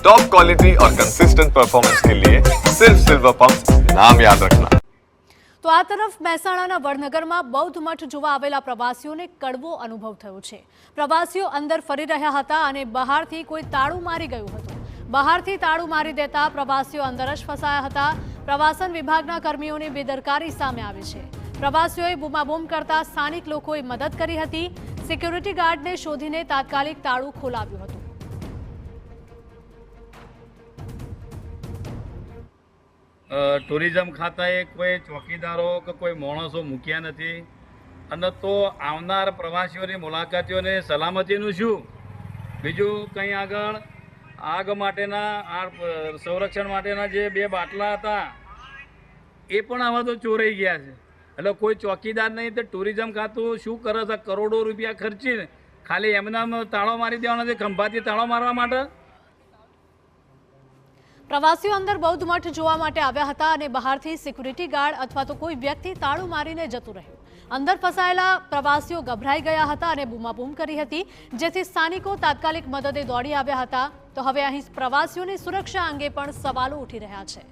Top quality और consistent performance के लिए सिर्फ सिल्वर पंप नाम याद रखना। તો આ તરફ મહેસાણાના વડનગરમાં બૌદ્ધ મઠ જોવા આવેલા પ્રવાસીઓને કડવો અનુભવ થયો છે। પ્રવાસીઓ અંદર ફરી રહ્યા હતા અને બહારથી કોઈ તાળું મારી ગયું હતું। બહારથી તાળું મારી દેતા પ્રવાસીઓ અંદર જ ફસાયા હતા। પ્રવાસન વિભાગના કર્મીઓની બેદરકારી સામે આવી છે। પ્રવાસીઓએ બૂમાબૂમ કરતા સ્થાનિક લોકોએ મદદ કરી હતી। સિક્યુરિટી ગાર્ડને શોધીને તાત્કાલિક તાળું ખોલાવ્યું હતું। ટુરિઝમ ખાતાએ કોઈ ચોકીદારો કે કોઈ માણસો મૂક્યા નથી અને તો આવનાર પ્રવાસીઓની મુલાકાતીઓને સલામતીનું શું, બીજું કંઈ આગળ આગ માટેના સંરક્ષણ માટેના જે 2 બાટલા હતા એ પણ આવા તો ચોરાઈ ગયા છે। એટલે કોઈ ચોકીદાર નહીં તો ટુરિઝમ ખાતું શું કરે છે? કરોડો રૂપિયા ખર્ચીને ખાલી એમના તાળો મારી દેવાના છે, ખંભાથી તાળો મારવા માટે। પ્રવાસીઓ અંદર બૌદ્ધ મઠ જોવા માટે આવ્યા હતા અને બહારથી સિક્યુરિટી ગાર્ડ અથવા તો કોઈ વ્યક્તિ તાળું મારીને જતું રહ્યું। અંદર ફસાયેલા પ્રવાસીઓ ગભરાઈ ગયા હતા અને બૂમાબૂમ કરી હતી, જેથી સ્થાનિકો તાત્કાલિક મદદે દોડી આવ્યા હતા। તો હવે અહીં પ્રવાસીઓની સુરક્ષા અંગે પણ સવાલો ઉઠી રહ્યા છે।